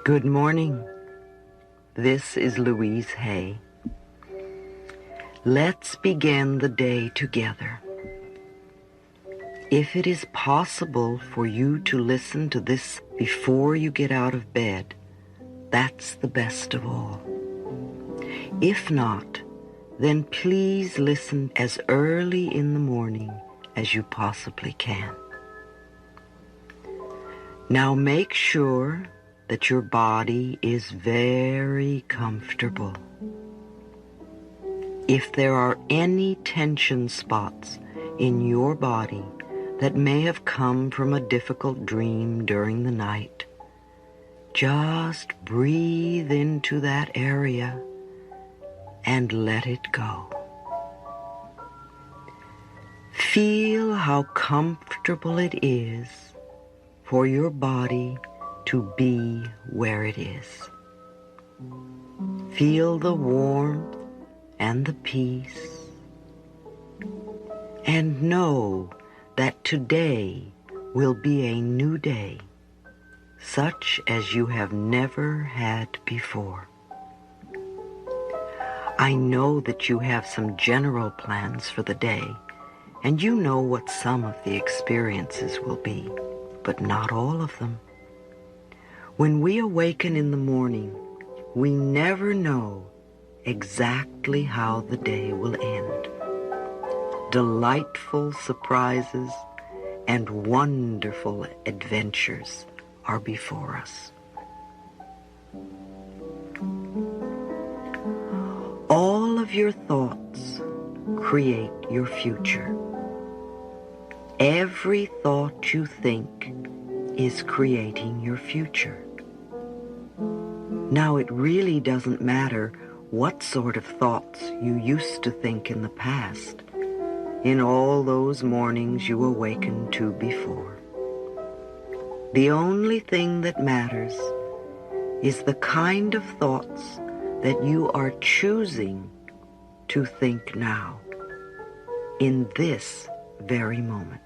Good morning. This is Louise Hay. Let's begin the day together. If it is possible for you to listen to this before you get out of bed, that's the best of all. If not, then please listen as early in the morning as you possibly can. Now make sure that your body is very comfortable. If there are any tension spots in your body that may have come from a difficult dream during the night, just breathe into that area and let it go. Feel how comfortable it is for your body to be where it is. Feel the warmth and the peace, and know that today will be a new day, such as you have never had before. I know that you have some general plans for the day, and you know what some of the experiences will be, but not all of them. When we awaken in the morning, we never know exactly how the day will end. Delightful surprises and wonderful adventures are before us. All of your thoughts create your future. Every thought you think is creating your future. Now, it really doesn't matter what sort of thoughts you used to think in the past, in all those mornings you awakened to before. The only thing that matters is the kind of thoughts that you are choosing to think now, in this very moment.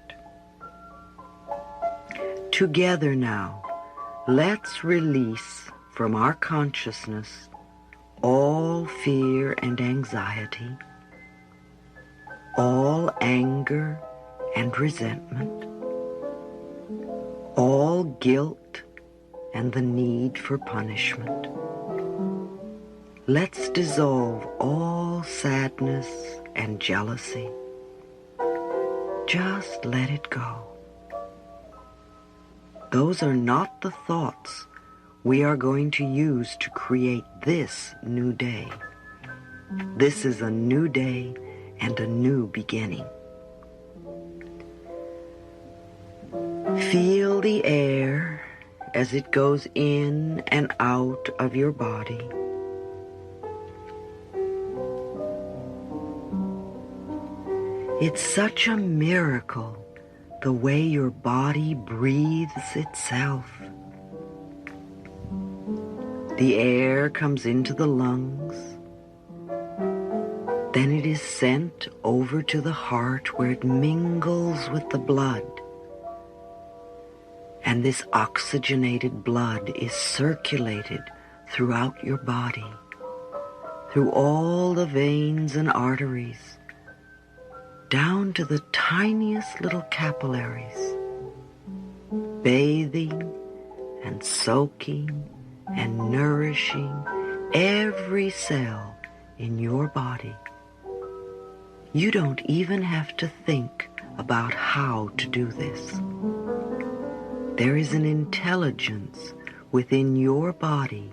Together now, let's release from our consciousness all fear and anxiety, all anger and resentment, all guilt and the need for punishment. Let's dissolve all sadness and jealousy. Just let it go. Those are not the thoughts we are going to use to create this new day. This is a new day and a new beginning. Feel the air as it goes in and out of your body. It's such a miracle the way your body breathes itself. The air comes into the lungs, then it is sent over to the heart where it mingles with the blood. And this oxygenated blood is circulated throughout your body, through all the veins and arteries, down to the tiniest little capillaries, bathing and soaking and nourishing every cell in your body. You don't even have to think about how to do this. There is an intelligence within your body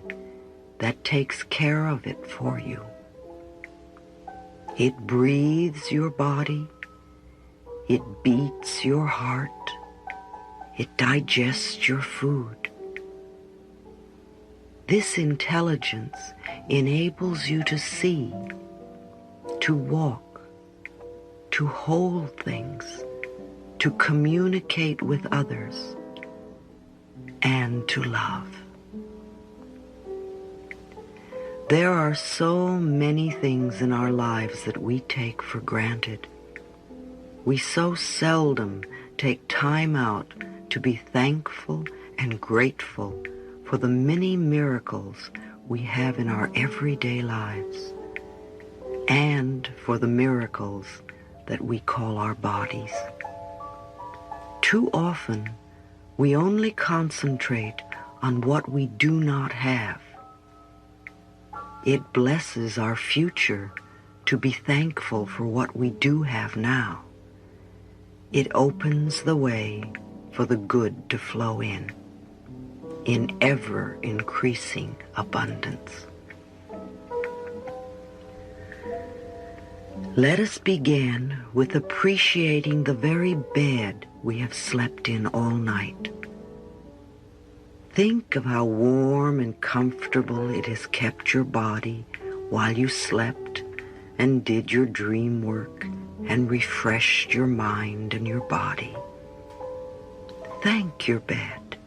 that takes care of it for you. It breathes your body, it beats your heart, it digests your food. This intelligence enables you to see, to walk, to hold things, to communicate with others, and to love. There are so many things in our lives that we take for granted. We so seldom take time out to be thankful and grateful for the many miracles we have in our everyday lives, and for the miracles that we call our bodies. Too often, we only concentrate on what we do not have. It blesses our future to be thankful for what we do have now. It opens the way for the good to flow in ever-increasing abundance. Let us begin with appreciating the very bed we have slept in all night. Think of how warm and comfortable it has kept your body while you slept and did your dream work and refreshed your mind and your body. Thank your bed.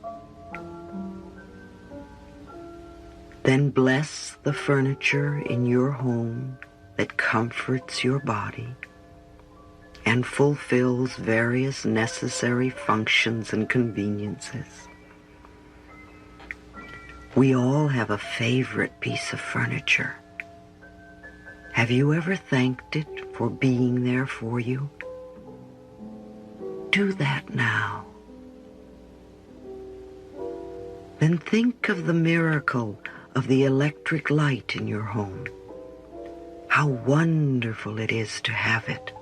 Then bless the furniture in your home that comforts your body and fulfills various necessary functions and conveniences. We all have a favorite piece of furniture. Have you ever thanked it for being there for you? Do that now. Then think of the miracle of the electric light in your home. How wonderful it is to have it.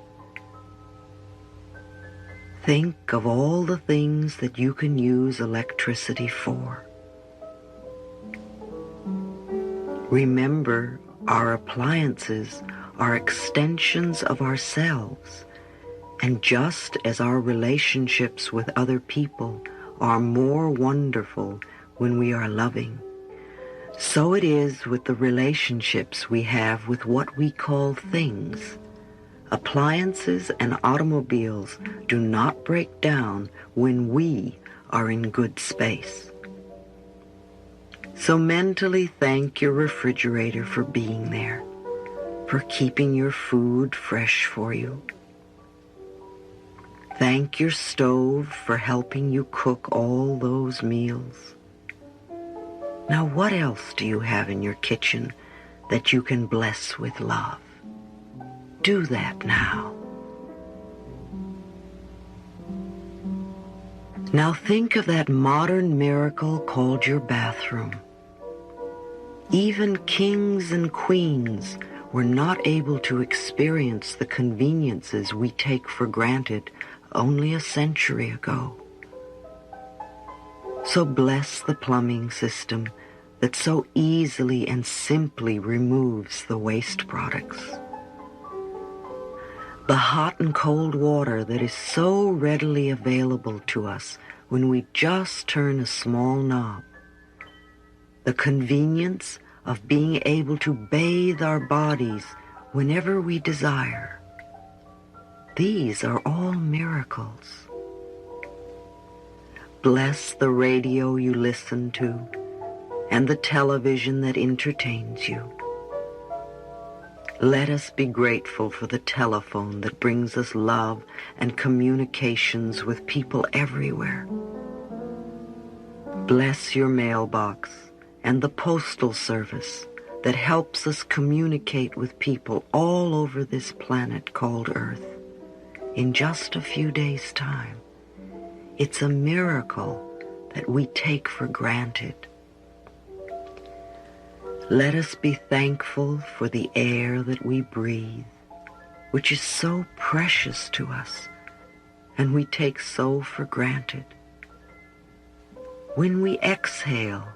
Think of all the things that you can use electricity for. Remember, our appliances are extensions of ourselves, and just as our relationships with other people are more wonderful when we are loving, so it is with the relationships we have with what we call things. Appliances and automobiles do not break down when we are in good space. So mentally thank your refrigerator for being there, for keeping your food fresh for you. Thank your stove for helping you cook all those meals. Now, what else do you have in your kitchen that you can bless with love? Do that now. Now think of that modern miracle called your bathroom. Even kings and queens were not able to experience the conveniences we take for granted only a century ago. So bless the plumbing system that so easily and simply removes the waste products. The hot and cold water that is so readily available to us when we just turn a small knob. The convenience of being able to bathe our bodies whenever we desire. These are all miracles. Bless the radio you listen to and the television that entertains you. Let us be grateful for the telephone that brings us love and communications with people everywhere. Bless your mailbox and the postal service that helps us communicate with people all over this planet called Earth in just a few days' time. It's a miracle that we take for granted. Let us be thankful for the air that we breathe, which is so precious to us and we take so for granted. When we exhale,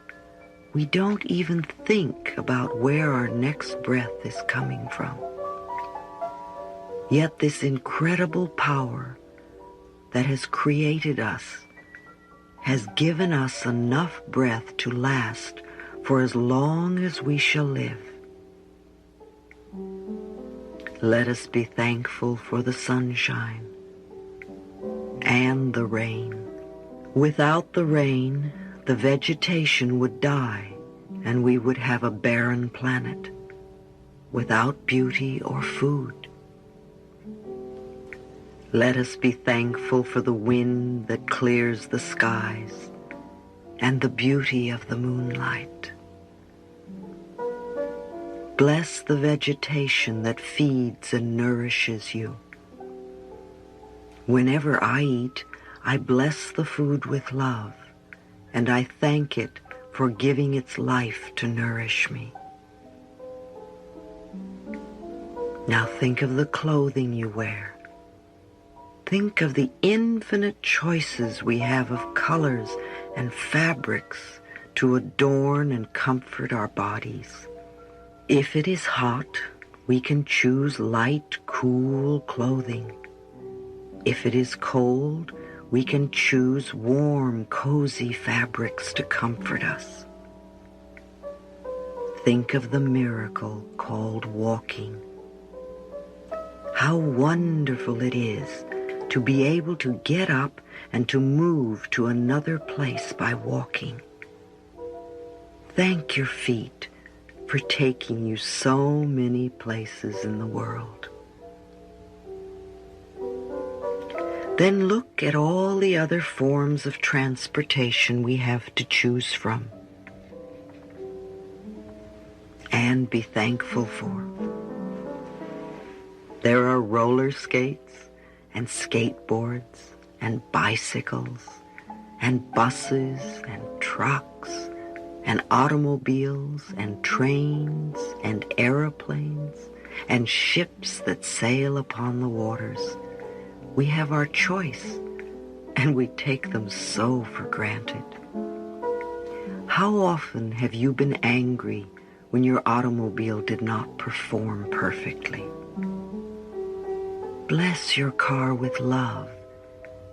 we don't even think about where our next breath is coming from. Yet this incredible power that has created us has given us enough breath to last for as long as we shall live. Let us be thankful for the sunshine and the rain. Without the rain, the vegetation would die and we would have a barren planet without beauty or food. Let us be thankful for the wind that clears the skies and the beauty of the moonlight. Bless the vegetation that feeds and nourishes you. Whenever I eat, I bless the food with love, and I thank it for giving its life to nourish me. Now think of the clothing you wear. Think of the infinite choices we have of colors and fabrics to adorn and comfort our bodies. If it is hot, we can choose light, cool clothing. If it is cold, we can choose warm, cozy fabrics to comfort us. Think of the miracle called walking. How wonderful it is to be able to get up and to move to another place by walking. Thank your feet for taking you so many places in the world. Then look at all the other forms of transportation we have to choose from, and be thankful for. There are roller skates and skateboards and bicycles and buses and trucks and automobiles and trains and aeroplanes and ships that sail upon the waters. We have our choice, and we take them so for granted. How often have you been angry when your automobile did not perform perfectly? Bless your car with love,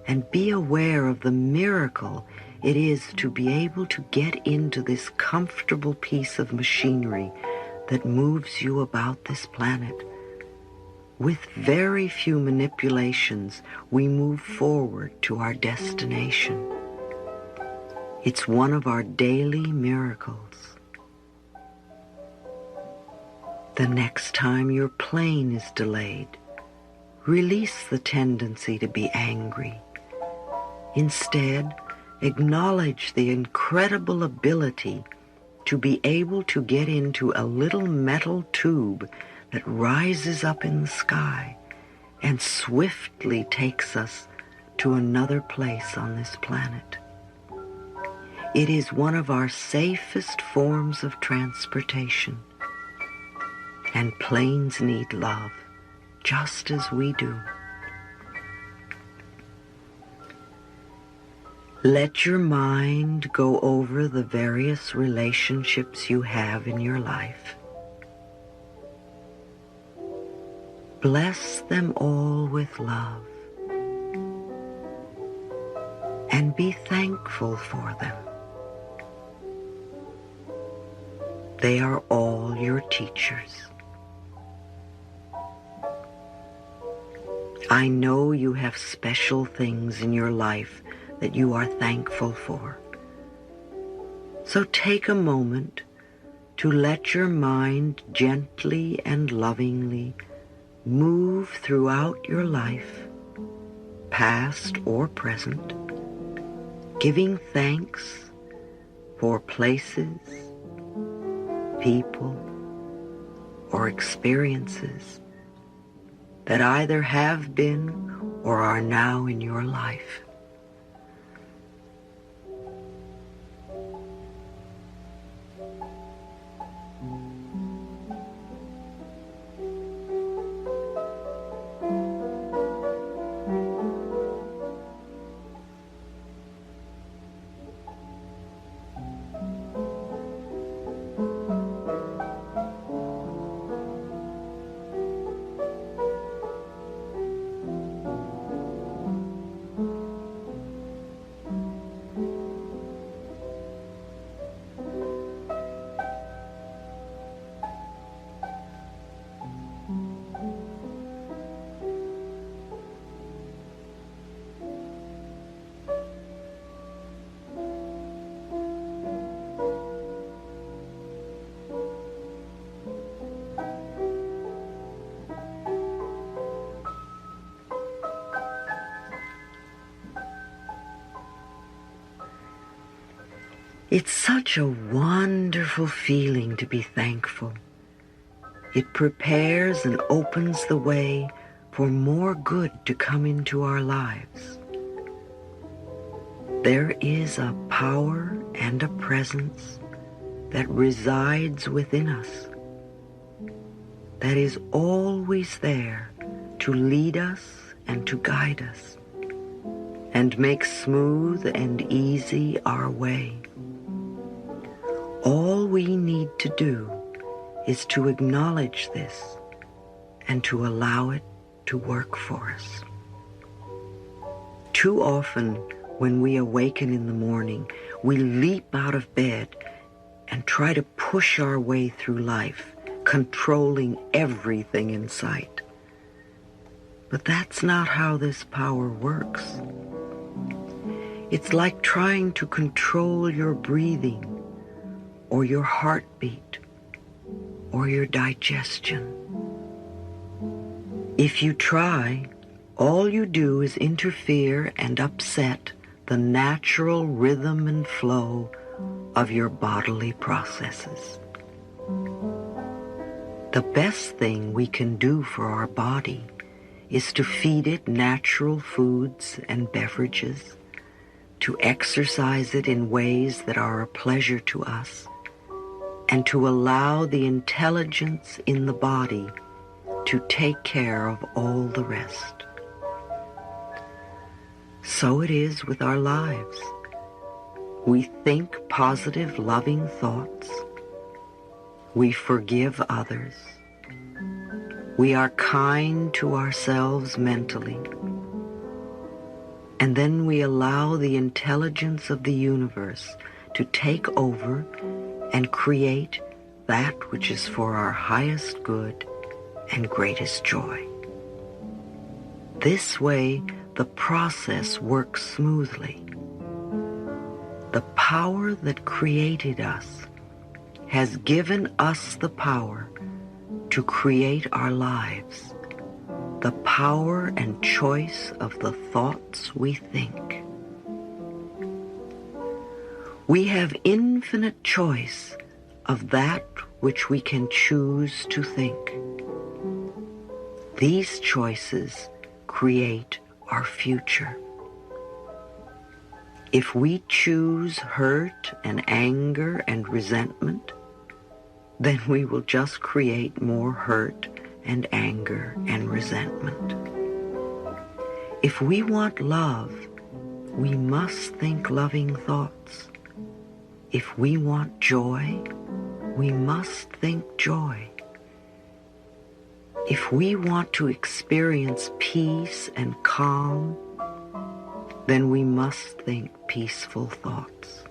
and be aware of the miracle it is to be able to get into this comfortable piece of machinery that moves you about this planet. With very few manipulations, we move forward to our destination. It's one of our daily miracles. The next time your plane is delayed, release the tendency to be angry. Instead, acknowledge the incredible ability to be able to get into a little metal tube that rises up in the sky and swiftly takes us to another place on this planet. It is one of our safest forms of transportation, and planes need love just as we do. Let your mind go over the various relationships you have in your life. Bless them all with love, and be thankful for them. They are all your teachers. I know you have special things in your life that you are thankful for. So take a moment to let your mind gently and lovingly move throughout your life, past or present, giving thanks for places, people, or experiences that either have been or are now in your life. It's such a wonderful feeling to be thankful. It prepares and opens the way for more good to come into our lives. There is a power and a presence that resides within us, that is always there to lead us and to guide us, and make smooth and easy our way. All we need to do is to acknowledge this and to allow it to work for us. Too often, when we awaken in the morning, we leap out of bed and try to push our way through life, controlling everything in sight. But that's not how this power works. It's like trying to control your breathing, or your heartbeat, or your digestion. If you try, all you do is interfere and upset the natural rhythm and flow of your bodily processes. The best thing we can do for our body is to feed it natural foods and beverages, to exercise it in ways that are a pleasure to us, and to allow the intelligence in the body to take care of all the rest. So it is with our lives. We think positive, loving thoughts. We forgive others. We are kind to ourselves mentally. And then we allow the intelligence of the universe to take over and create that which is for our highest good and greatest joy. This way, the process works smoothly. The power that created us has given us the power to create our lives, the power and choice of the thoughts we think. We have infinite choice of that which we can choose to think. These choices create our future. If we choose hurt and anger and resentment, then we will just create more hurt and anger and resentment. If we want love, we must think loving thoughts. If we want joy, we must think joy. If we want to experience peace and calm, then we must think peaceful thoughts.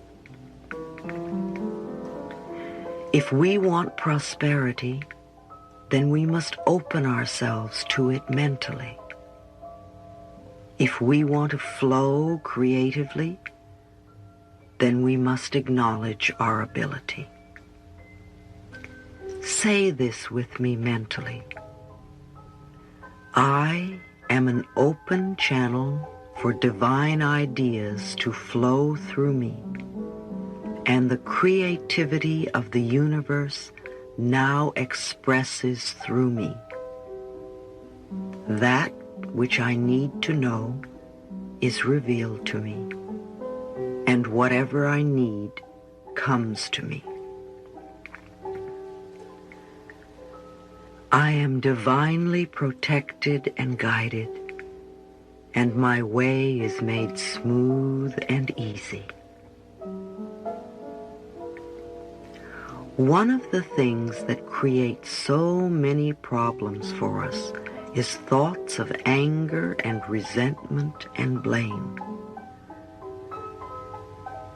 If we want prosperity, then we must open ourselves to it mentally. If we want to flow creatively, then we must acknowledge our ability. Say this with me mentally. I am an open channel for divine ideas to flow through me, and the creativity of the universe now expresses through me. That which I need to know is revealed to me, and whatever I need comes to me. I am divinely protected and guided, and my way is made smooth and easy. One of the things that creates so many problems for us is thoughts of anger and resentment and blame.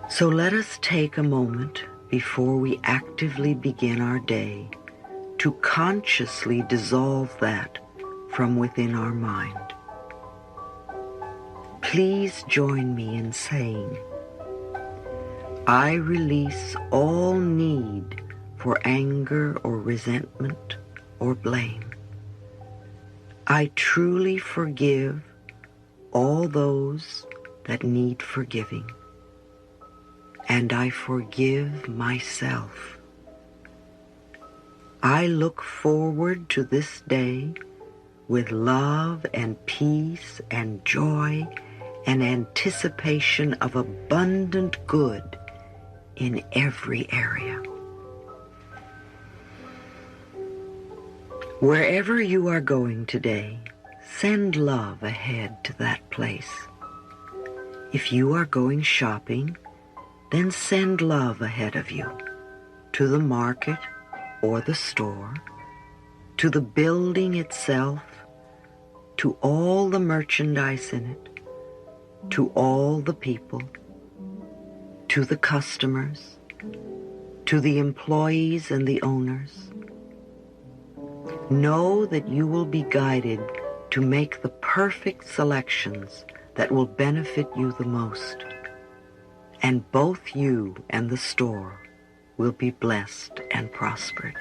So let us take a moment before we actively begin our day to consciously dissolve that from within our mind. Please join me in saying, I release all need for anger or resentment or blame. I truly forgive all those that need forgiving. and I forgive myself. I look forward to this day with love and peace and joy and anticipation of abundant good in every area. Wherever you are going today, send love ahead to that place. If you are going shopping, then send love ahead of you to the market or the store, to the building itself, to all the merchandise in it, to all the people, to the customers, to the employees and the owners. Know that you will be guided to make the perfect selections that will benefit you the most, and both you and the store will be blessed and prospered.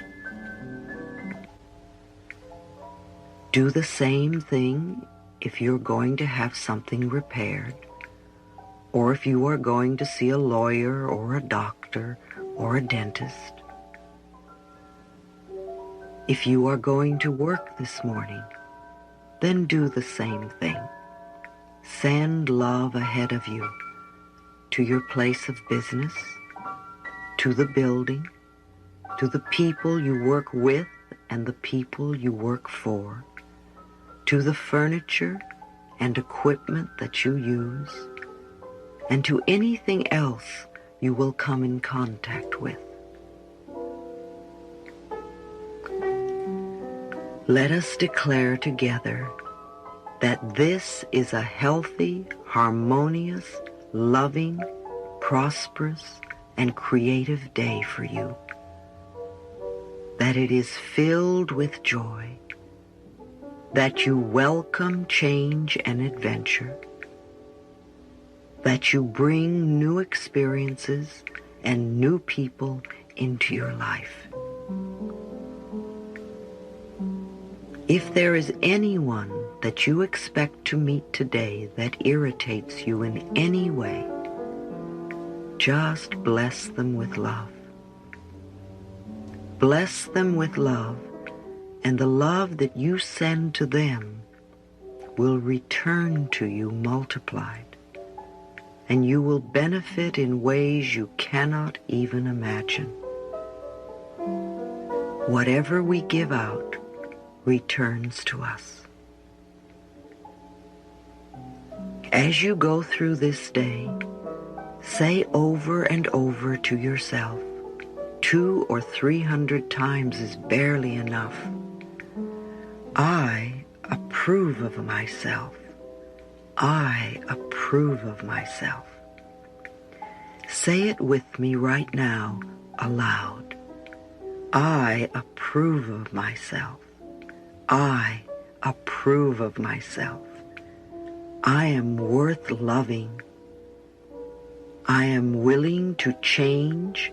Do the same thing if you're going to have something repaired, or if you are going to see a lawyer or a doctor or a dentist. If you are going to work this morning, then do the same thing. Send love ahead of you to your place of business, to the building, to the people you work with and the people you work for, to the furniture and equipment that you use, and to anything else you will come in contact with. Let us declare together that this is a healthy, harmonious, loving, prosperous, and creative day for you. That it is filled with joy. That you welcome change and adventure. That you bring new experiences and new people into your life. If there is anyone that you expect to meet today that irritates you in any way, just bless them with love. Bless them with love, and the love that you send to them will return to you multiplied, and you will benefit in ways you cannot even imagine. Whatever we give out returns to us. As you go through this day, say over and over to yourself, 200 or 300 times is barely enough. I approve of myself. I approve of myself. Say it with me right now, aloud. I approve of myself. I approve of myself. I am worth loving. I am willing to change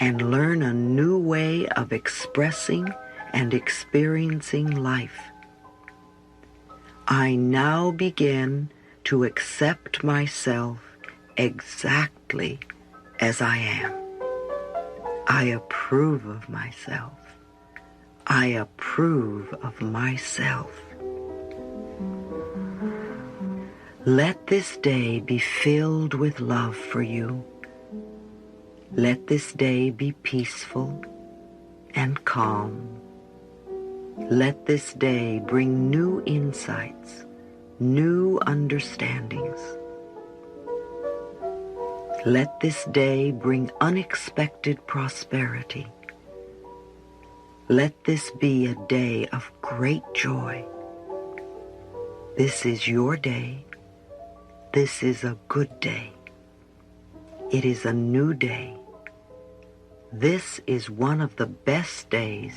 and learn a new way of expressing and experiencing life. I now begin to accept myself exactly as I am. I approve of myself. I approve of myself. Let this day be filled with love for you. Let this day be peaceful and calm. Let this day bring new insights, new understandings. Let this day bring unexpected prosperity. Let this be a day of great joy. This is your day. This is a good day. It is a new day. This is one of the best days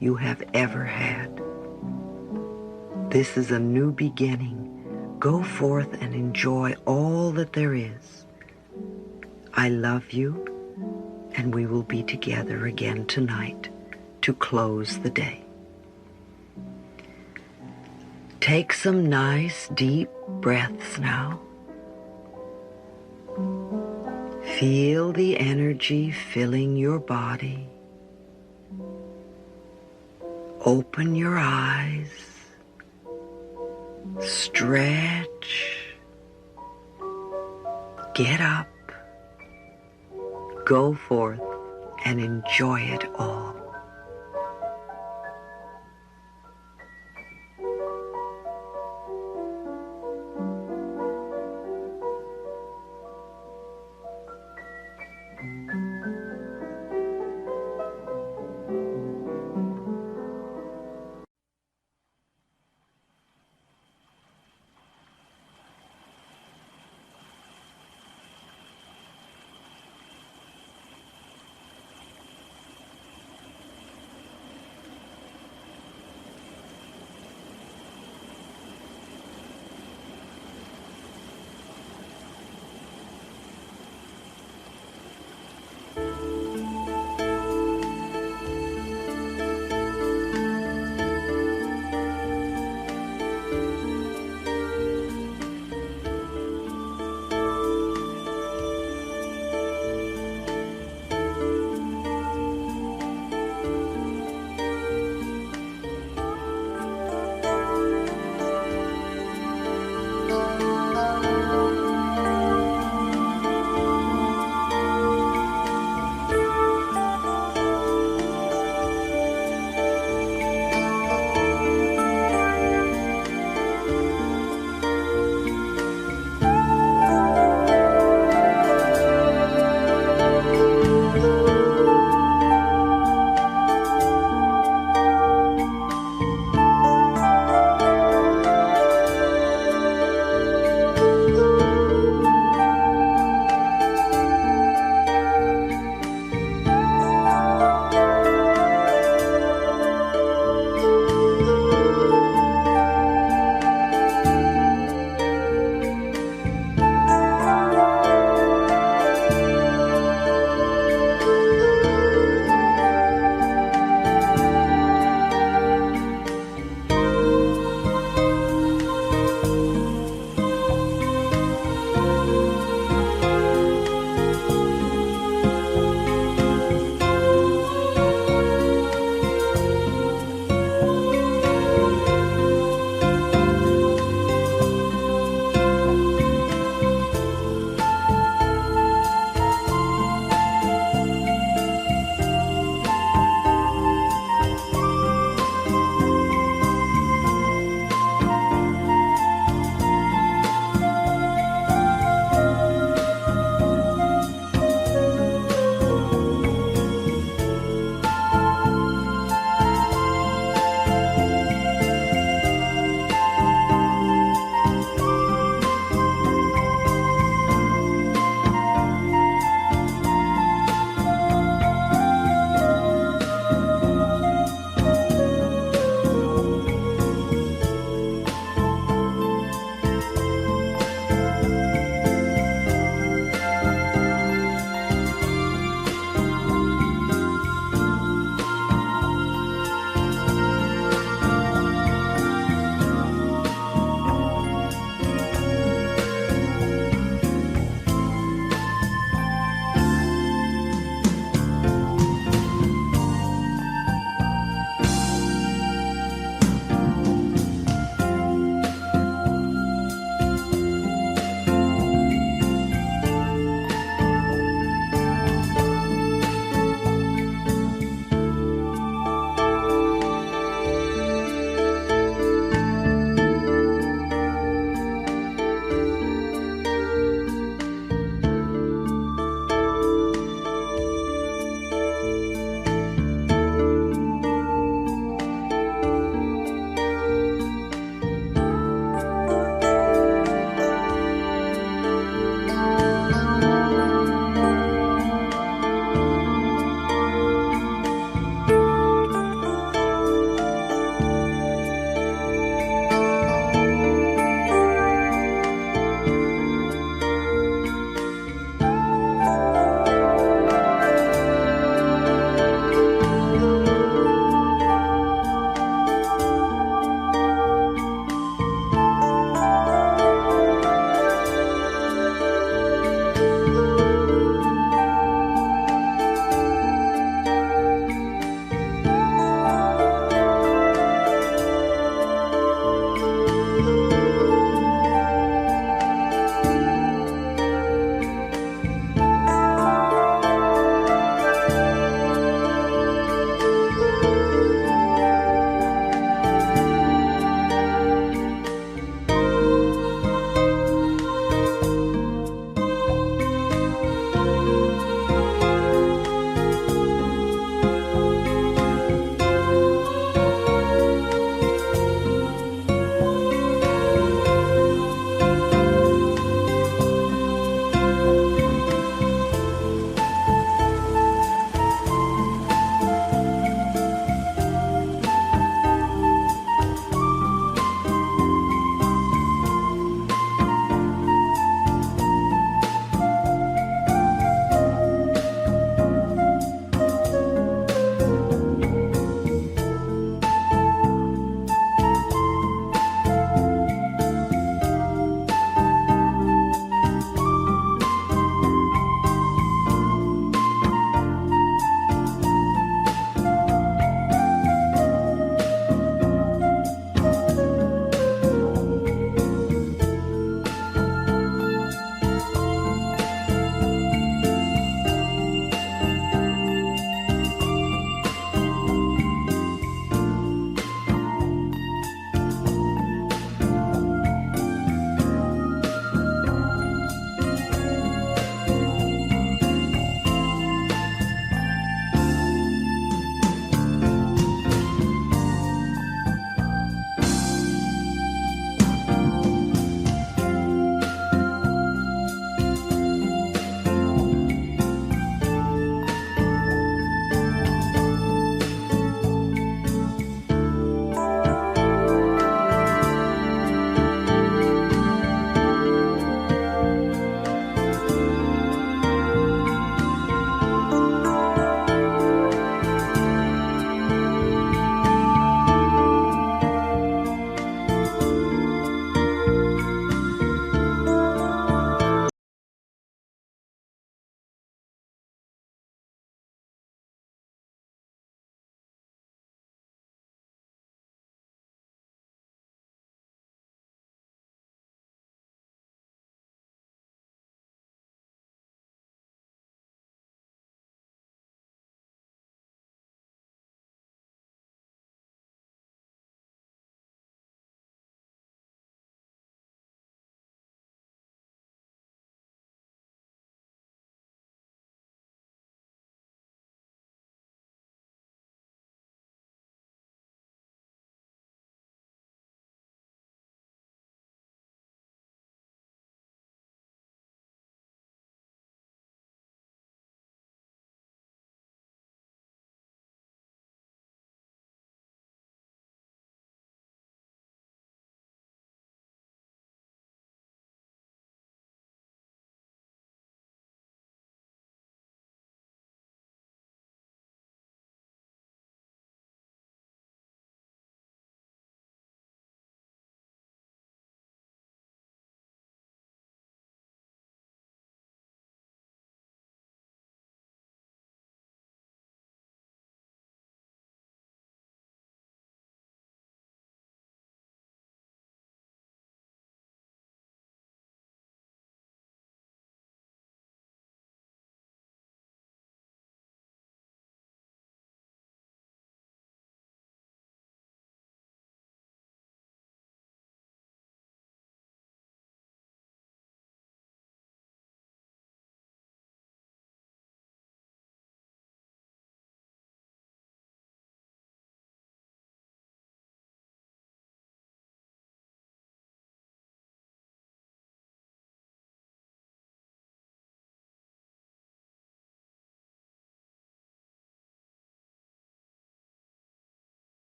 you have ever had. This is a new beginning. Go forth and enjoy all that there is. I love you, and we will be together again tonight to close the day. Take some nice deep breaths now. Feel the energy filling your body. Open your eyes. Stretch. Get up. Go forth and enjoy it all.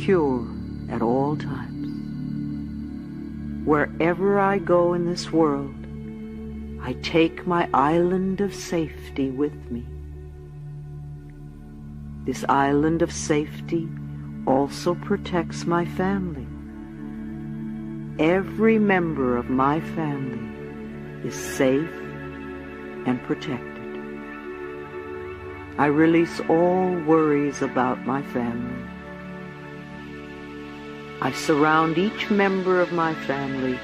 secure at all times. Wherever I go in this world, I take my island of safety with me. This island of safety also protects my family. Every member of my family is safe and protected. I release all worries about my family. I surround each member of my family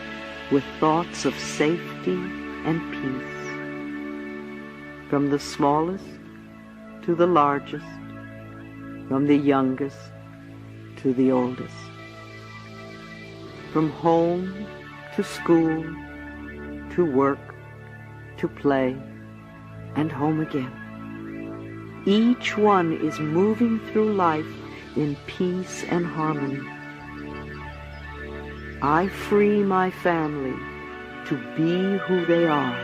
with thoughts of safety and peace. From the smallest to the largest, from the youngest to the oldest, from home to school, to work, to play, and home again. Each one is moving through life in peace and harmony. I free my family to be who they are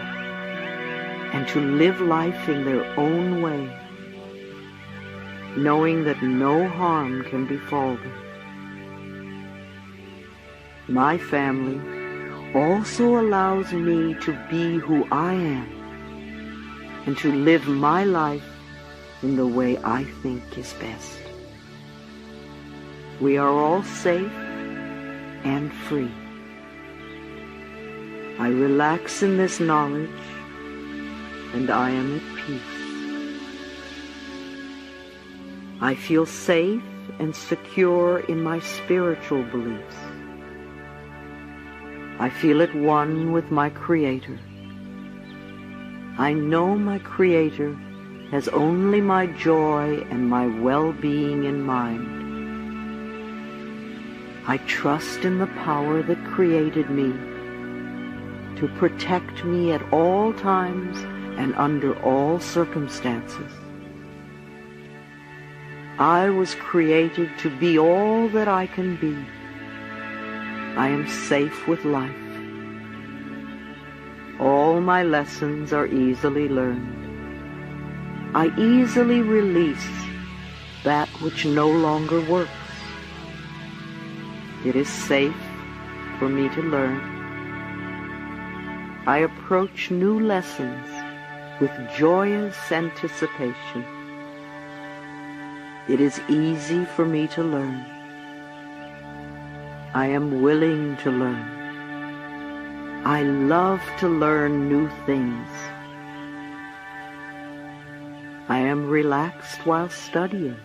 and to live life in their own way, knowing that no harm can befall them. My family also allows me to be who I am and to live my life in the way I think is best. We are all safe and free. I relax in this knowledge, and I am at peace. I feel safe and secure in my spiritual beliefs. I feel at one with my Creator. I know my Creator has only my joy and my well-being in mind. I trust in the power that created me to protect me at all times and under all circumstances. I was created to be all that I can be. I am safe with life. All my lessons are easily learned. I easily release that which no longer works. It is safe for me to learn. I approach new lessons with joyous anticipation. It is easy for me to learn. I am willing to learn. I love to learn new things. I am relaxed while studying.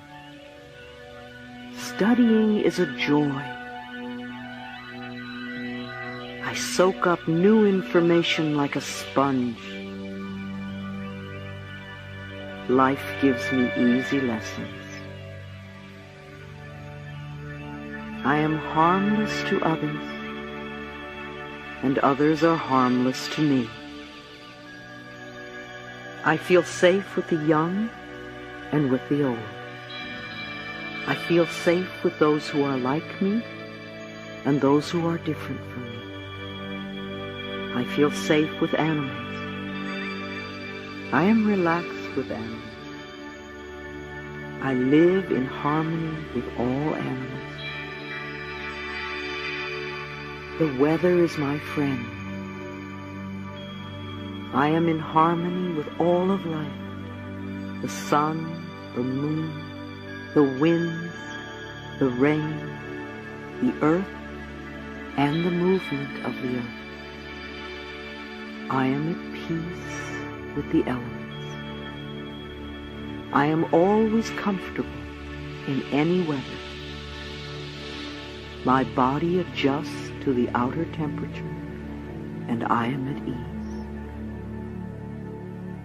Studying is a joy. I soak up new information like a sponge. Life gives me easy lessons. I am harmless to others, and others are harmless to me. I feel safe with the young and with the old. I feel safe with those who are like me and those who are different from me. I feel safe with animals. I am relaxed with animals. I live in harmony with all animals. The weather is my friend. I am in harmony with all of life. The sun, the moon, the winds, the rain, the earth, and the movement of the earth. I am at peace with the elements. I am always comfortable in any weather. My body adjusts to the outer temperature, and I am at ease.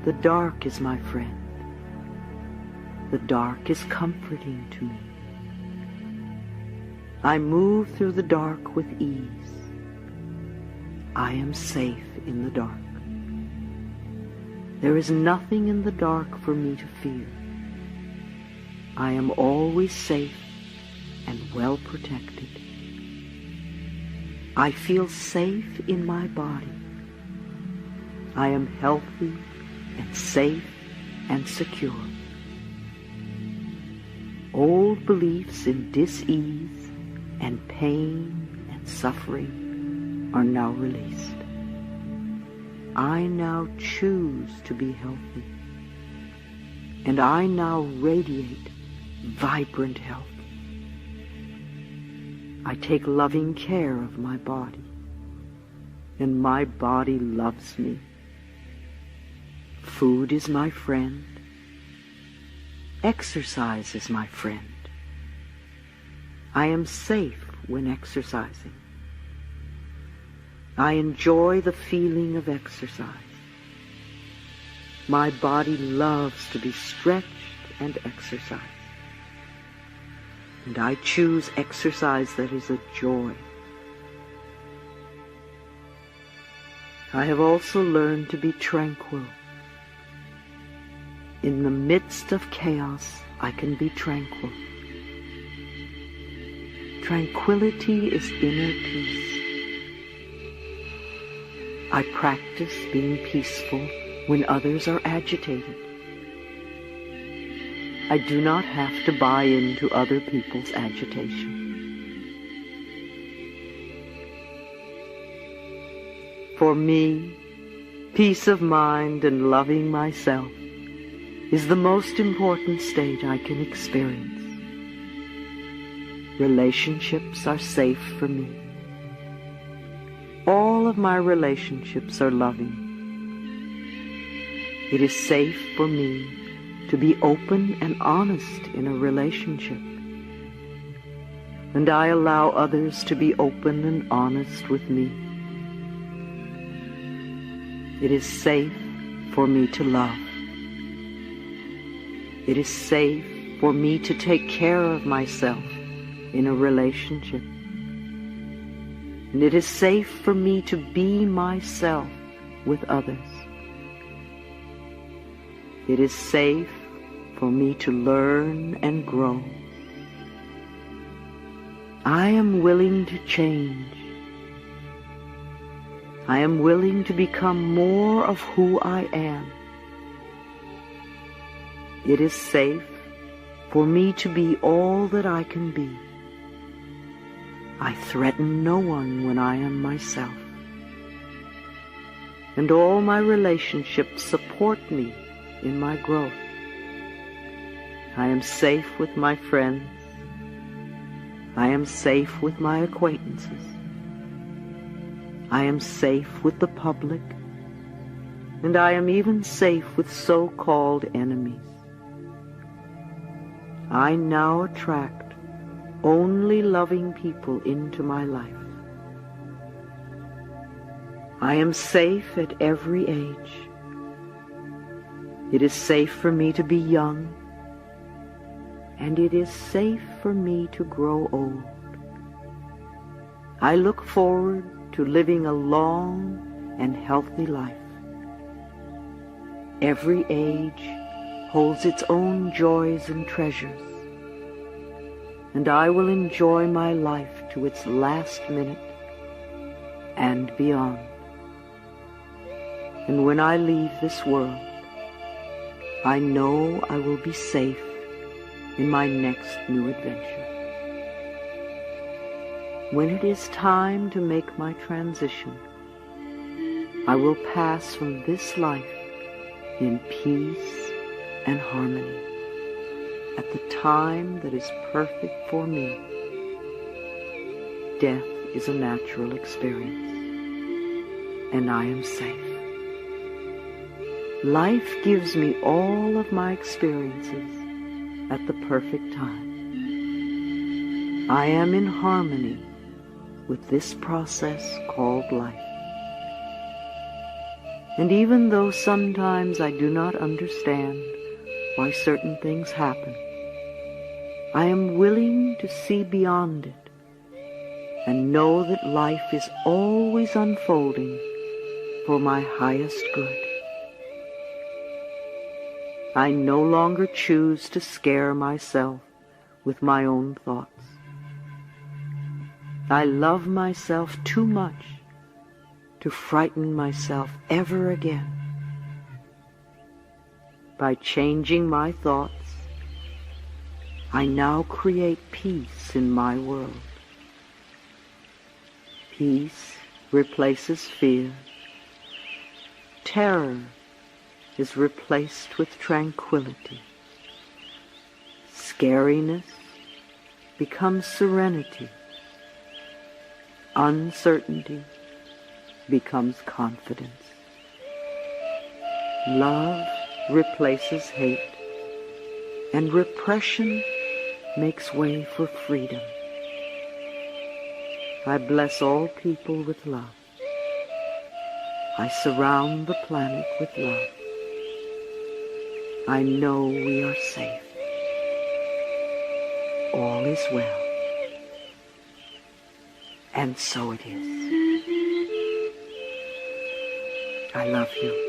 The dark is my friend. The dark is comforting to me. I move through the dark with ease. I am safe in the dark. There is nothing in the dark for me to fear. I am always safe and well protected. I feel safe in my body. I am healthy and safe and secure. Old beliefs in dis-ease and pain and suffering are now released. I now choose to be healthy, and I now radiate vibrant health. I take loving care of my body, and my body loves me. Food is my friend. Exercise is my friend. I am safe when exercising. I enjoy the feeling of exercise. My body loves to be stretched and exercised. And I choose exercise that is a joy. I have also learned to be tranquil. In the midst of chaos, I can be tranquil. Tranquility is inner peace. I practice being peaceful when others are agitated. I do not have to buy into other people's agitation. For me, peace of mind and loving myself is the most important state I can experience. Relationships are safe for me. All of my relationships are loving. It is safe for me to be open and honest in a relationship. And I allow others to be open and honest with me. It is safe for me to love. It is safe for me to take care of myself in a relationship. And it is safe for me to be myself with others. It is safe for me to learn and grow. I am willing to change. I am willing to become more of who I am. It is safe for me to be all that I can be. I threaten no one when I am myself. And all my relationships support me in my growth. I am safe with my friends. I am safe with my acquaintances. I am safe with the public. And I am even safe with so-called enemies. I now attract only loving people into my life. I am safe at every age. It is safe for me to be young, and it is safe for me to grow old. I look forward to living a long and healthy life. Every age holds its own joys and treasures, and I will enjoy my life to its last minute and beyond. And when I leave this world, I know I will be safe in my next new adventure. When it is time to make my transition, I will pass from this life in peace and harmony at the time that is perfect for me. Death is a natural experience, and I am safe. Life gives me all of my experiences at the perfect time. I am in harmony with this process called life. And even though sometimes I do not understand why certain things happen, I am willing to see beyond it and know that life is always unfolding for my highest good. I no longer choose to scare myself with my own thoughts. I love myself too much to frighten myself ever again. By changing my thoughts, I now create peace in my world. Peace replaces fear. Terror is replaced with tranquility. Scariness becomes serenity. Uncertainty becomes confidence. Love replaces hate, and repression makes way for freedom. I bless all people with love. I surround the planet with love. I know we are safe. All is well. And so it is. I love you.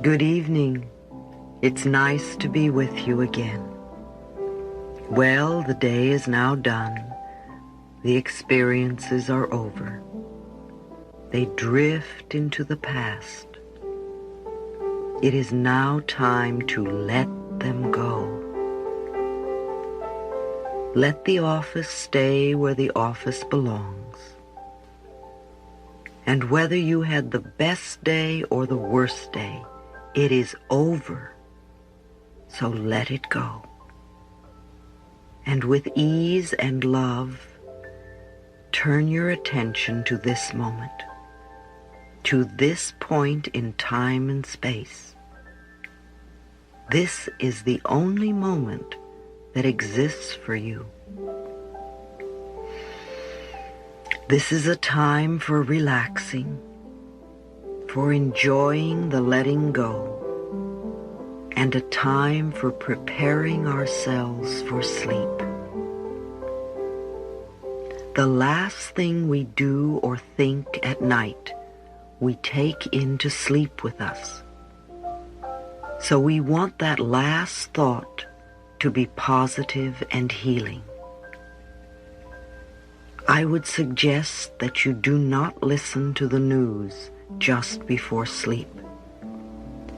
Good evening. It's nice to be with you again. Well, the day is now done. The experiences are over. They drift into the past. It is now time to let them go. Let the office stay where the office belongs. And whether you had the best day or the worst day, it is over. So let it go. And with ease and love, turn your attention to this moment, to this point in time and space. This is the only moment that exists for you. This is a time for relaxing, for enjoying the letting go, and a time for preparing ourselves for sleep. The last thing we do or think at night, we take into sleep with us. So we want that last thought to be positive and healing. I would suggest that you do not listen to the news just before sleep.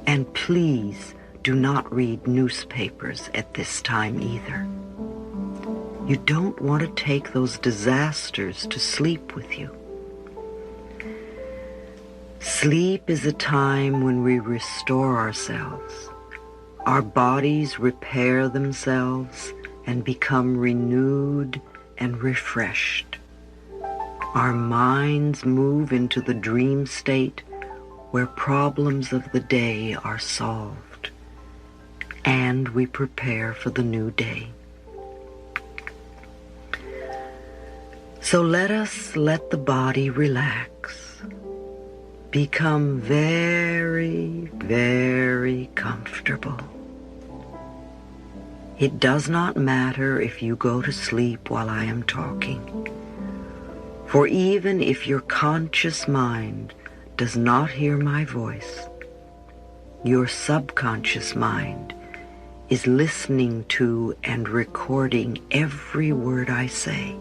And please do not read newspapers at this time either. You don't want to take those disasters to sleep with you. Sleep is a time when we restore ourselves. Our bodies repair themselves and become renewed and refreshed. Our minds move into the dream state where problems of the day are solved, and we prepare for the new day. So let us let the body relax, become very, very comfortable. It does not matter if you go to sleep while I am talking, for even if your conscious mind does not hear my voice, your subconscious mind is listening to and recording every word I say.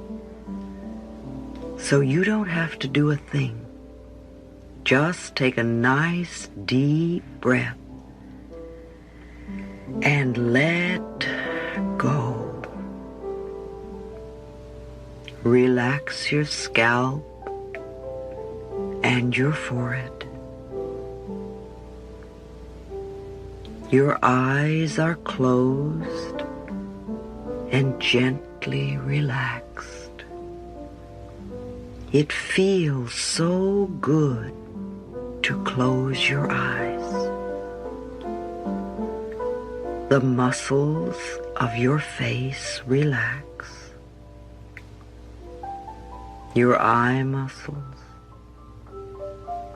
So you don't have to do a thing. Just take a nice deep breath and let go. Relax your scalp and your forehead. Your eyes are closed and gently relaxed. It feels so good to close your eyes. The muscles of your face relax. Your eye muscles,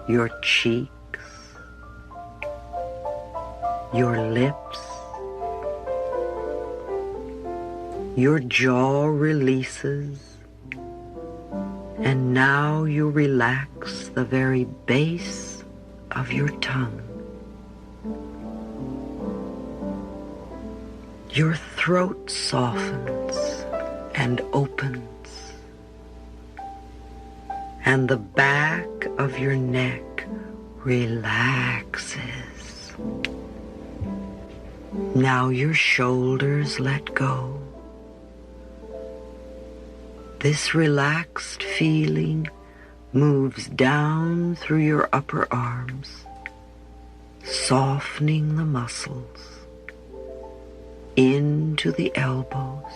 your cheeks, your lips, your jaw releases, and now you relax the very base of your tongue. Your throat softens and opens, and the back of your neck relaxes. Now your shoulders let go. This relaxed feeling moves down through your upper arms, softening the muscles, into the elbows,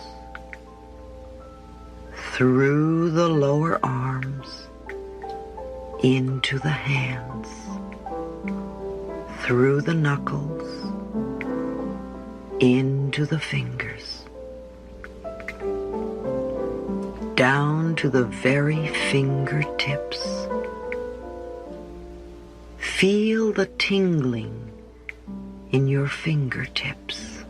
through the lower arms, into the hands, through the knuckles, into the fingers, down to the very fingertips. Feel the tingling in your fingertips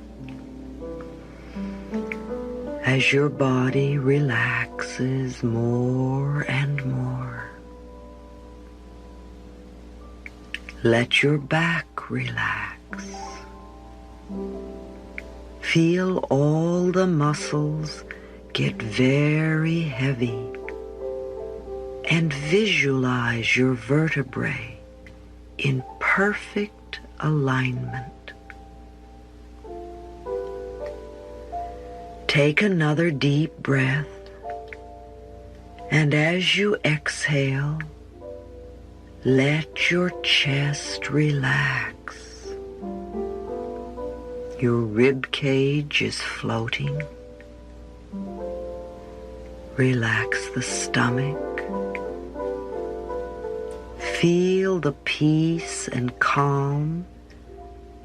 as your body relaxes more and more. Let your back relax. Feel all the muscles get very heavy and visualize your vertebrae in perfect alignment. Take another deep breath, and as you exhale, let your chest relax. Your rib cage is floating. Relax the stomach. Feel the peace and calm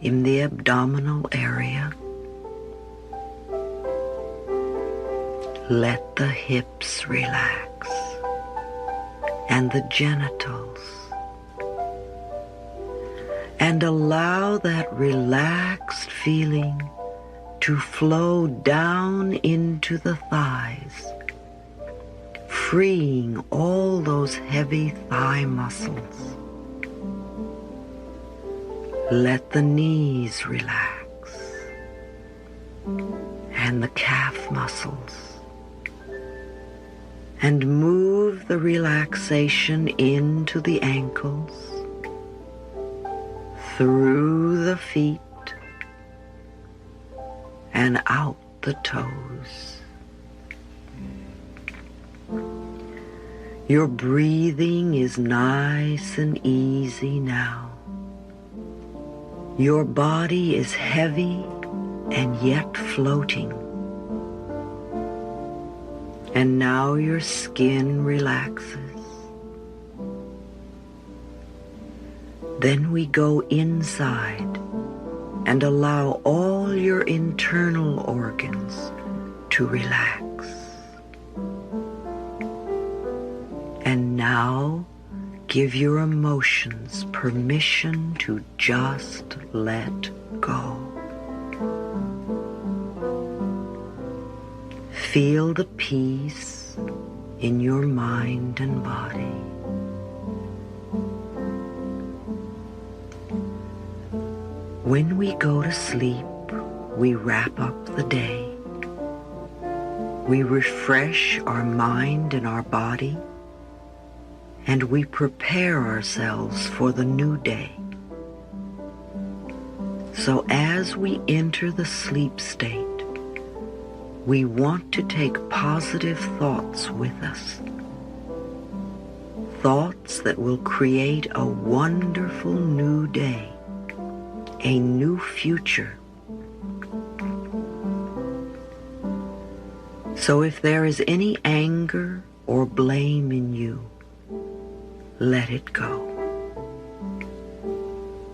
in the abdominal area. Let the hips relax and the genitals. And allow that relaxed feeling to flow down into the thighs, freeing all those heavy thigh muscles. Let the knees relax and the calf muscles, and move the relaxation into the ankles, through the feet, and out the toes. Your breathing is nice and easy now. Your body is heavy and yet floating. And now your skin relaxes. Then we go inside and allow all your internal organs to relax. And now give your emotions permission to just let go. Feel the peace in your mind and body. When we go to sleep, we wrap up the day. We refresh our mind and our body, and we prepare ourselves for the new day. So as we enter the sleep state, we want to take positive thoughts with us. Thoughts that will create a wonderful new day, a new future. So if there is any anger or blame in you, let it go.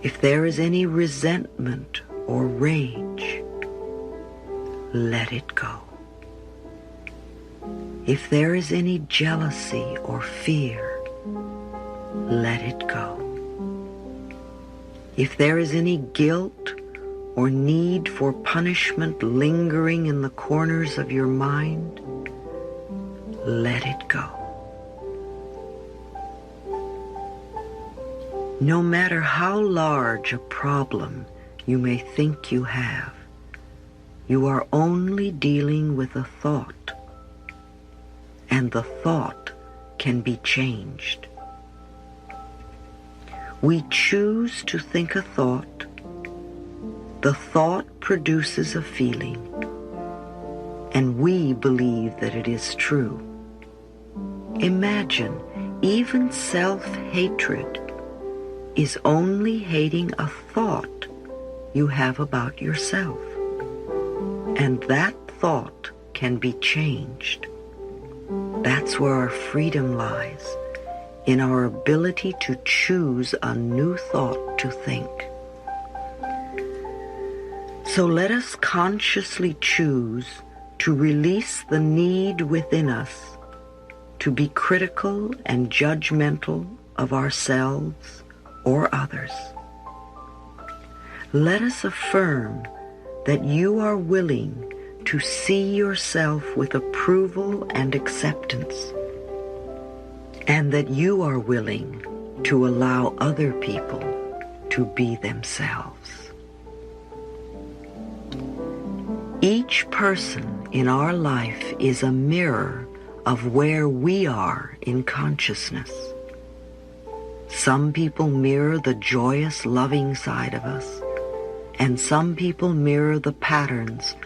If there is any resentment or rage, let it go. If there is any jealousy or fear, let it go. If there is any guilt or need for punishment lingering in the corners of your mind, let it go. No matter how large a problem you may think you have, you are only dealing with a thought, and the thought can be changed. We choose to think a thought. The thought produces a feeling, and we believe that it is true. Imagine, even self-hatred is only hating a thought you have about yourself, and that thought can be changed. That's where our freedom lies, in our ability to choose a new thought to think. So let us consciously choose to release the need within us to be critical and judgmental of ourselves or others. Let us affirm that you are willing to see yourself with approval and acceptance, and that you are willing to allow other people to be themselves. Each person in our life is a mirror of where we are in consciousness. Some people mirror the joyous, loving side of us, and some people mirror the patterns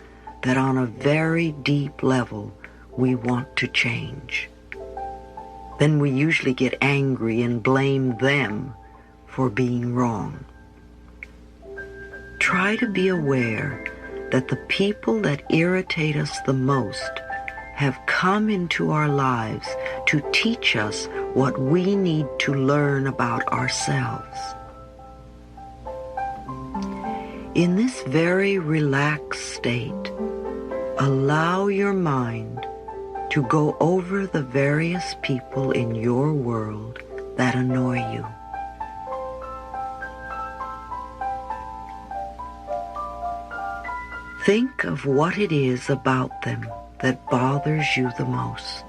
that on a very deep level we want to change. Then we usually get angry and blame them for being wrong. Try to be aware that the people that irritate us the most have come into our lives to teach us what we need to learn about ourselves. In this very relaxed state, allow your mind to go over the various people in your world that annoy you. Think of what it is about them that bothers you the most.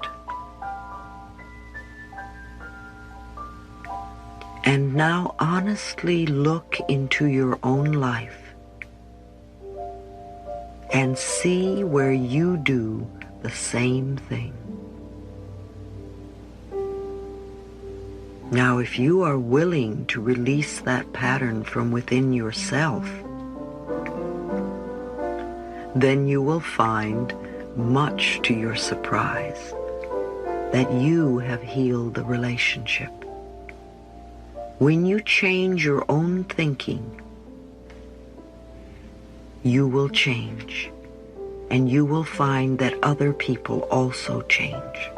And now honestly look into your own life and see where you do the same thing. Now, if you are willing to release that pattern from within yourself, then you will find, much to your surprise, that you have healed the relationship. When you change your own thinking, you will change, and you will find that other people also change.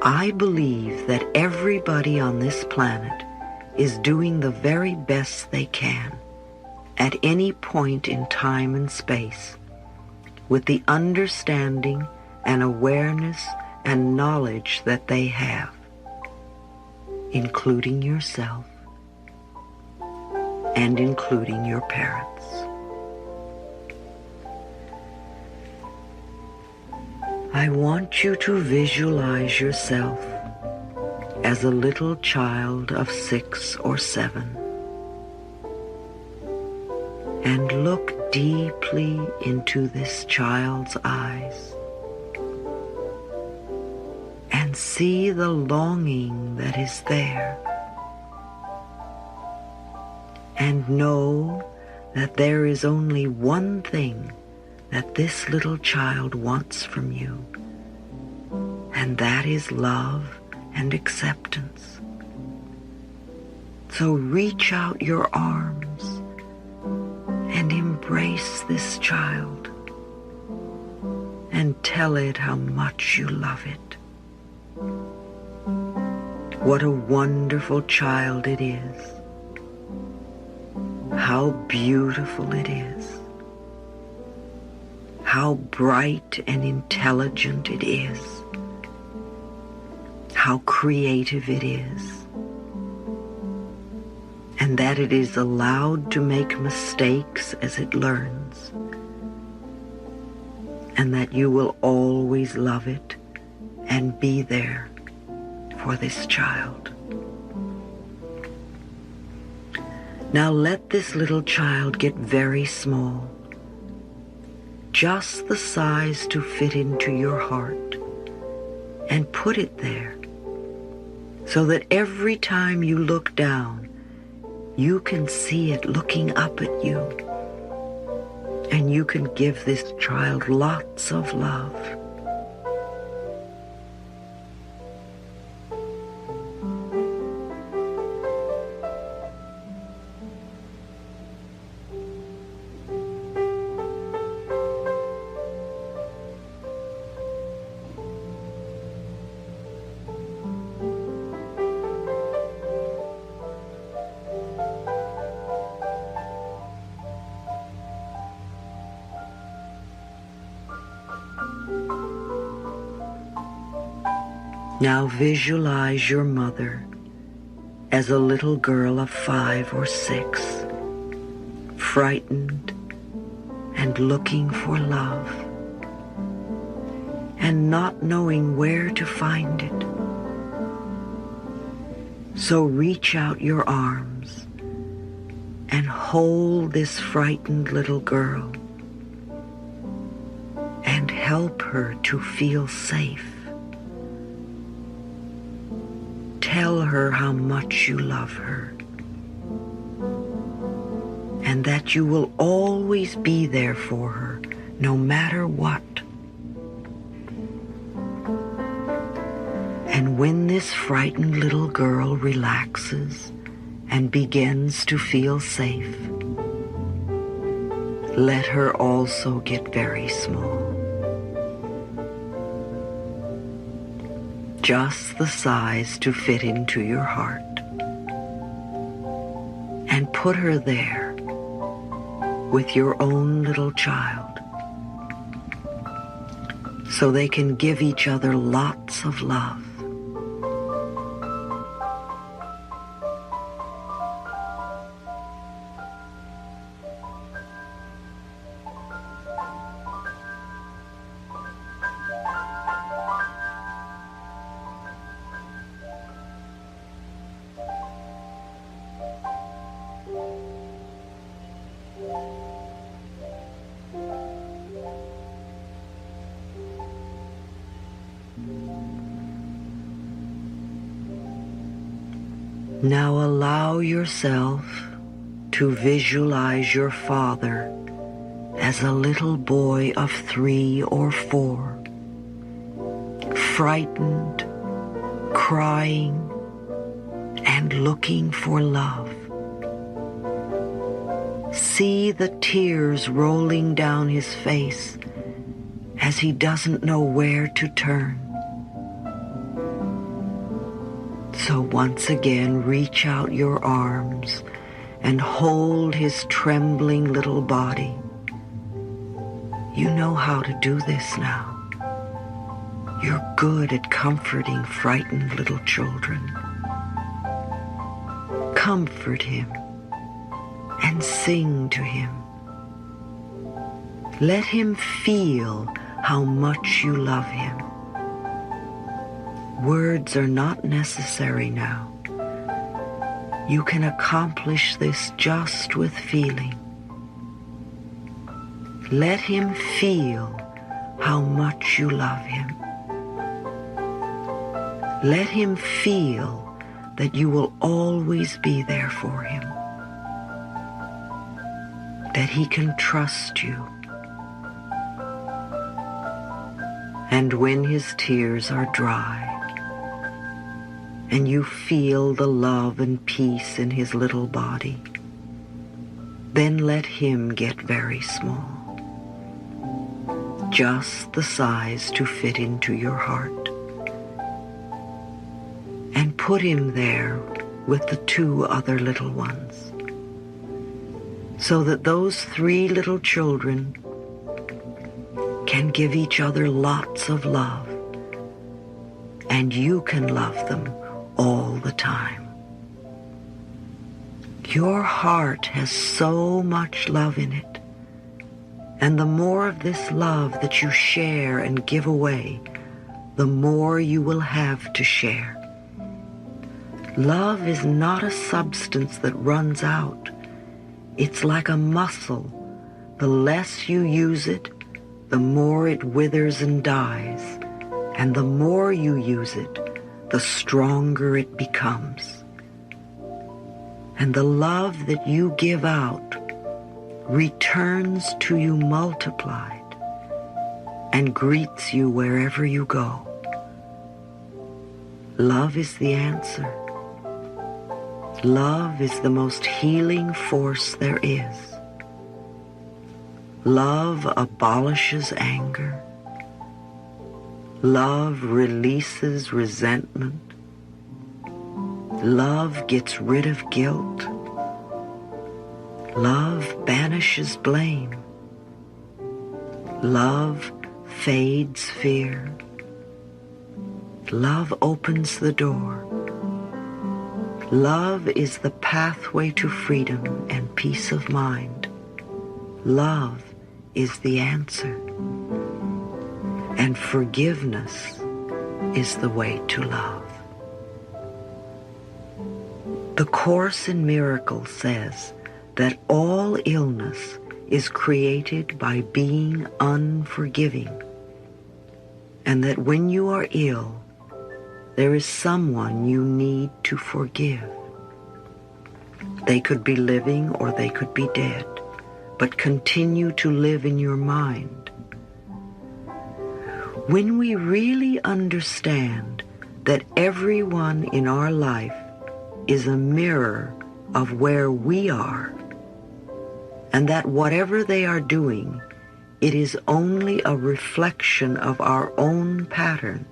I believe that everybody on this planet is doing the very best they can at any point in time and space, with the understanding and awareness and knowledge that they have, including yourself and including your parents. I want you to visualize yourself as a little child of 6 or 7 and look deeply into this child's eyes and see the longing that is there, and know that there is only one thing that this little child wants from you, and that is love and acceptance. So reach out your arms and embrace this child and tell it how much you love it. What a wonderful child it is. How beautiful it is. How bright and intelligent it is. How creative it is. And that it is allowed to make mistakes as it learns. And that you will always love it and be there for this child. Now let this little child get very small, just the size to fit into your heart, and put it there so that every time you look down, you can see it looking up at you, and you can give this child lots of love. Now visualize your mother as a little girl of 5 or 6, frightened and looking for love, and not knowing where to find it. So reach out your arms and hold this frightened little girl and help her to feel safe. Tell her how much you love her and that you will always be there for her, no matter what. And when this frightened little girl relaxes and begins to feel safe, let her also get very small. Just the size to fit into your heart. And put her there with your own little child so they can give each other lots of love. Now allow yourself to visualize your father as a little boy of 3 or 4, frightened, crying, and looking for love. See the tears rolling down his face as he doesn't know where to turn. So once again, reach out your arms and hold his trembling little body. You know how to do this now. You're good at comforting frightened little children. Comfort him and sing to him. Let him feel how much you love him. Words are not necessary now. You can accomplish this just with feeling. Let him feel how much you love him. Let him feel that you will always be there for him, that he can trust you. And when his tears are dry, and you feel the love and peace in his little body, then let him get very small, just the size to fit into your heart. And put him there with the 2 other little ones, so that those 3 little children can give each other lots of love, and you can love them all the time. Your heart has so much love in it, and the more of this love that you share and give away, the more you will have to share. Love is not a substance that runs out. It's like a muscle. The less you use it, the more it withers and dies, and the more you use it, the stronger it becomes. And the love that you give out returns to you multiplied and greets you wherever you go. Love is the answer. Love is the most healing force there is. Love abolishes anger. Love releases resentment. Love gets rid of guilt. Love banishes blame. Love fades fear. Love opens the door. Love is the pathway to freedom and peace of mind. Love is the answer. And forgiveness is the way to love. The Course in Miracles says that all illness is created by being unforgiving, and that when you are ill, there is someone you need to forgive. They could be living or they could be dead, but continue to live in your mind. When we really understand that everyone in our life is a mirror of where we are, and that whatever they are doing, it is only a reflection of our own pattern.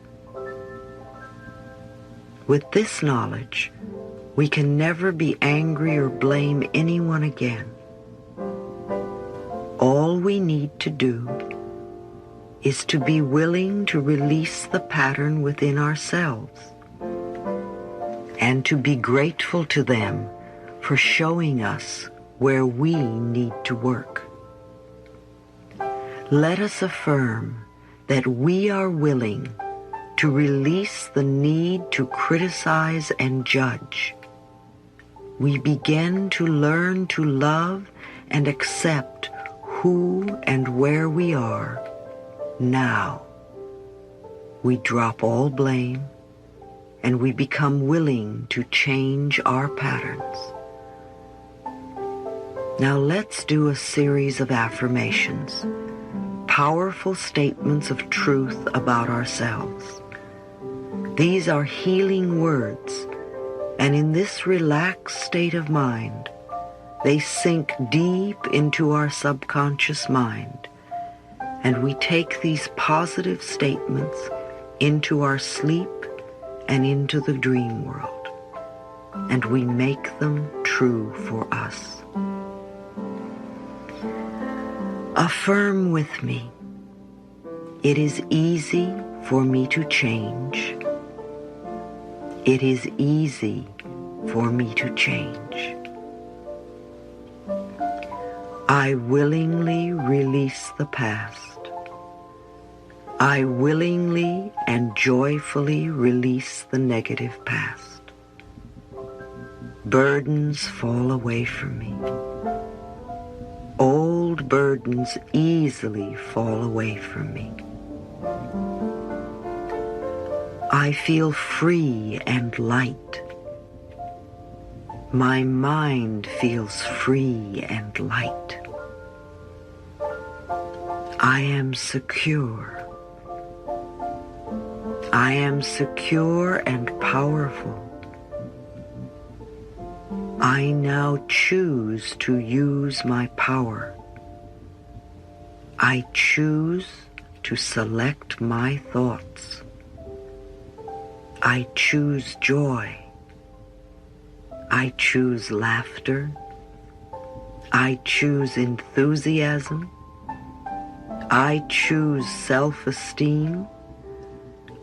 With this knowledge, we can never be angry or blame anyone again. All we need to do is to be willing to release the pattern within ourselves and to be grateful to them for showing us where we need to work. Let us affirm that we are willing to release the need to criticize and judge. We begin to learn to love and accept who and where we are now. We drop all blame and we become willing to change our patterns. Now let's do a series of affirmations, powerful statements of truth about ourselves. These are healing words, and in this relaxed state of mind, they sink deep into our subconscious mind, and we take these positive statements into our sleep and into the dream world, and we make them true for us. Affirm with me. It is easy for me to change. It is easy for me to change. I willingly release the past. I willingly and joyfully release the negative past. Burdens fall away from me. Old burdens easily fall away from me. I feel free and light. My mind feels free and light. I am secure. I am secure and powerful. I now choose to use my power. I choose to select my thoughts. I choose joy. I choose laughter. I choose enthusiasm. I choose self-esteem.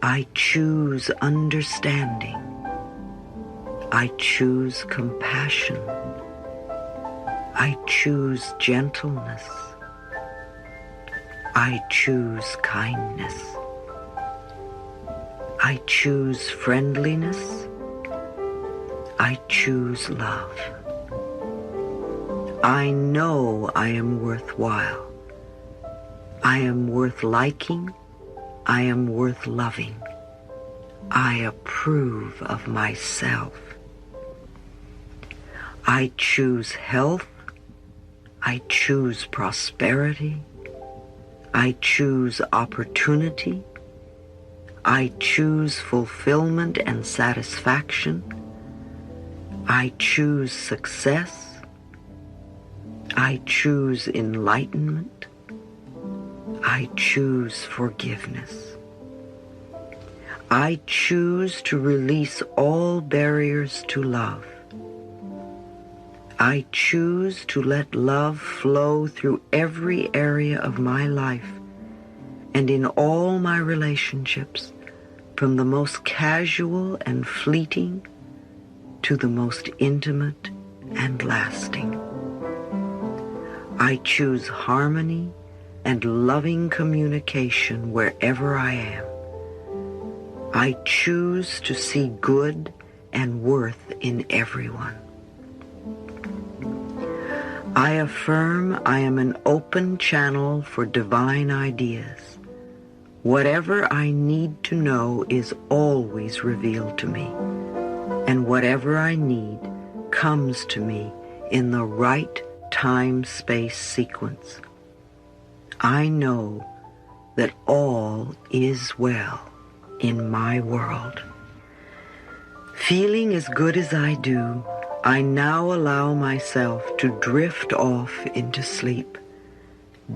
I choose understanding. I choose compassion. I choose gentleness. I choose kindness. I choose friendliness. I choose love. I know I am worthwhile. I am worth liking. I am worth loving. I approve of myself. I choose health. I choose prosperity. I choose opportunity. I choose fulfillment and satisfaction. I choose success. I choose enlightenment. I choose forgiveness. I choose to release all barriers to love. I choose to let love flow through every area of my life and in all my relationships, from the most casual and fleeting to the most intimate and lasting. I choose harmony and loving communication wherever I am. I choose to see good and worth in everyone. I affirm I am an open channel for divine ideas. Whatever I need to know is always revealed to me, and whatever I need comes to me in the right time-space sequence. I know that all is well in my world. Feeling as good as I do, I now allow myself to drift off into sleep.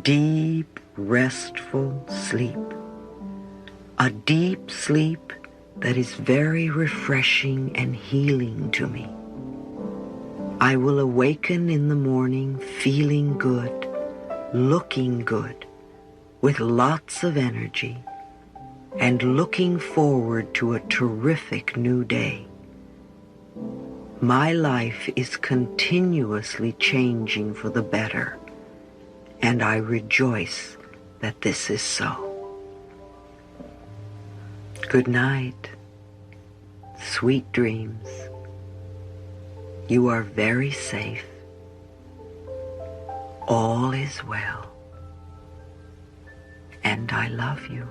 Deep, restful sleep. A deep sleep that is very refreshing and healing to me. I will awaken in the morning feeling good, looking good, with lots of energy, and looking forward to a terrific new day. My life is continuously changing for the better, and I rejoice that this is so. Good night. Sweet dreams. You are very safe. All is well. And I love you.